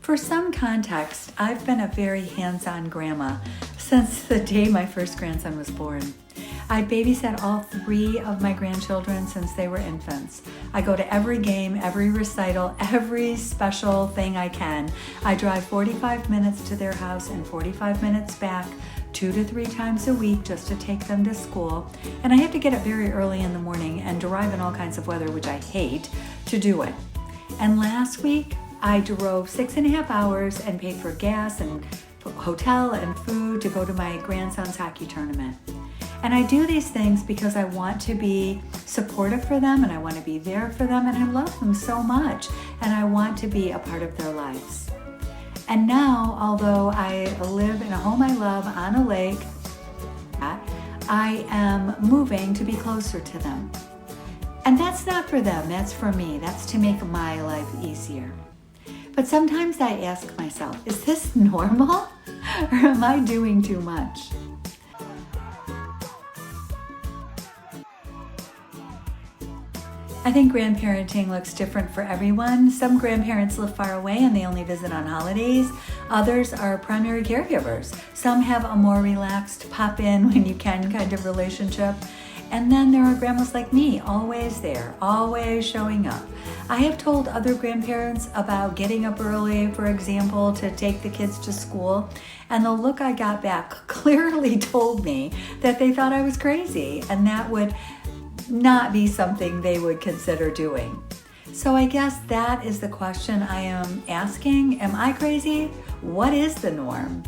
For some context, I've been a very hands-on grandma since the day my first grandson was born. I babysat all 3 of my grandchildren since they were infants. I go to every game, every recital, every special thing I can. I drive 45 minutes to their house and 45 minutes back 2 to 3 times a week just to take them to school. And I have to get up very early in the morning and drive in all kinds of weather, which I hate, to do it. And last week, I drove 6.5 hours and paid for gas and hotel and food to go to my grandson's hockey tournament. And I do these things because I want to be supportive for them and I want to be there for them and I love them so much and I want to be a part of their lives. And now, although I live in a home I love on a lake, I am moving to be closer to them. And that's not for them, that's for me. That's to make my life easier. But sometimes I ask myself, is this normal or am I doing too much? I think grandparenting looks different for everyone. Some grandparents live far away and they only visit on holidays. Others are primary caregivers. Some have a more relaxed pop in when you can kind of relationship. And then there are grandmas like me, always there, always showing up. I have told other grandparents about getting up early, for example, to take the kids to school, and the look I got back clearly told me that they thought I was crazy, and that would not be something they would consider doing. So I guess that is the question I am asking. Am I crazy? What is the norm?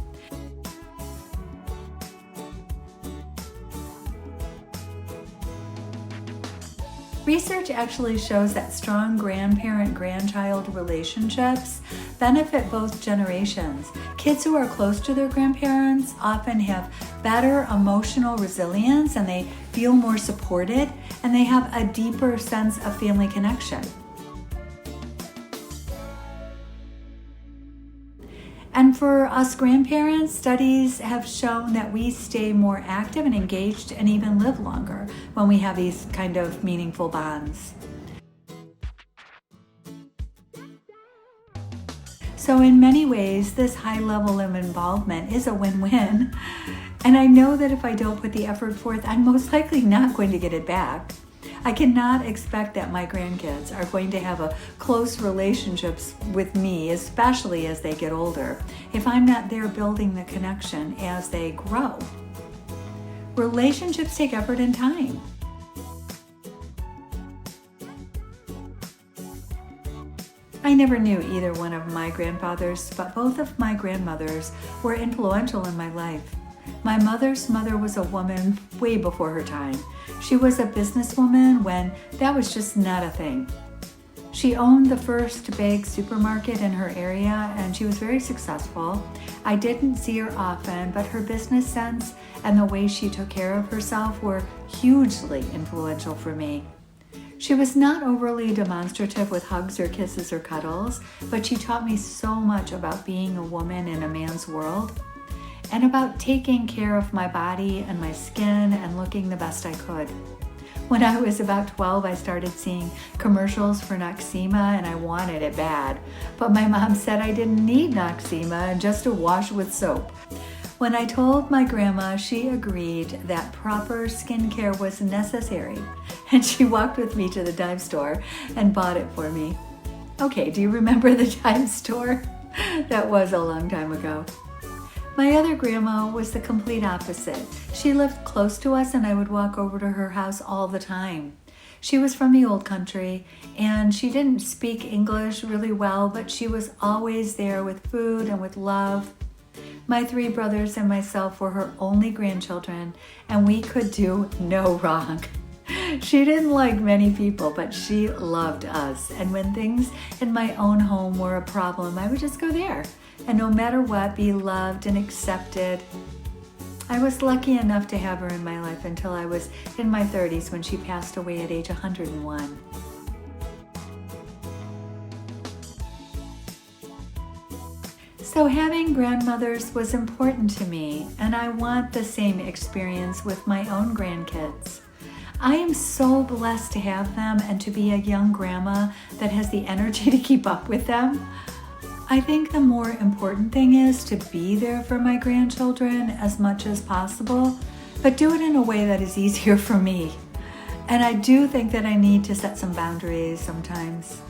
Research actually shows that strong grandparent-grandchild relationships benefit both generations. Kids who are close to their grandparents often have better emotional resilience and they feel more supported and they have a deeper sense of family connection. And for us grandparents, studies have shown that we stay more active and engaged and even live longer when we have these kind of meaningful bonds. So in many ways, this high level of involvement is a win-win. And I know that if I don't put the effort forth, I'm most likely not going to get it back. I cannot expect that my grandkids are going to have a close relationships with me, especially as they get older, if I'm not there building the connection as they grow. Relationships take effort and time. I never knew either one of my grandfathers, but both of my grandmothers were influential in my life. My mother's mother was a woman way before her time. She was a businesswoman when that was just not a thing. She owned the first big supermarket in her area and she was very successful. I didn't see her often, but her business sense and the way she took care of herself were hugely influential for me. She was not overly demonstrative with hugs or kisses or cuddles, but she taught me so much about being a woman in a man's world and about taking care of my body and my skin and looking the best I could. When I was about 12, I started seeing commercials for Noxzema and I wanted it bad. But my mom said I didn't need Noxzema and just to wash with soap. When I told my grandma, she agreed that proper skincare was necessary and she walked with me to the dime store and bought it for me. Okay, do you remember the dime store? That was a long time ago. My other grandma was the complete opposite. She lived close to us and I would walk over to her house all the time. She was from the old country and she didn't speak English really well, but she was always there with food and with love. My 3 brothers and myself were her only grandchildren and we could do no wrong. She didn't like many people, but she loved us. And when things in my own home were a problem, I would just go there. And no matter what, be loved and accepted. I was lucky enough to have her in my life until I was in my 30s when she passed away at age 101. So having grandmothers was important to me, and I want the same experience with my own grandkids. I am so blessed to have them and to be a young grandma that has the energy to keep up with them. I think the more important thing is to be there for my grandchildren as much as possible, but do it in a way that is easier for me. And I do think that I need to set some boundaries sometimes.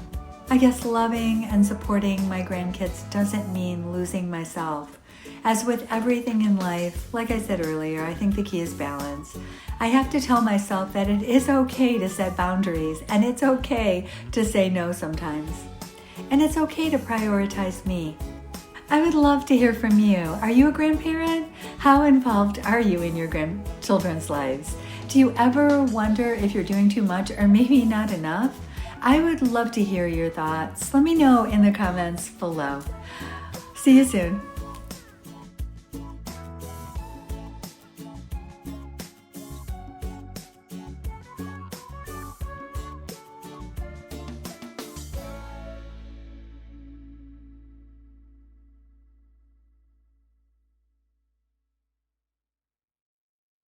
I guess loving and supporting my grandkids doesn't mean losing myself. As with everything in life, like I said earlier, I think the key is balance. I have to tell myself that it is okay to set boundaries, and it's okay to say no sometimes. And it's okay to prioritize me. I would love to hear from you. Are you a grandparent? How involved are you in your grandchildren's lives? Do you ever wonder if you're doing too much or maybe not enough? I would love to hear your thoughts. Let me know in the comments below. See you soon.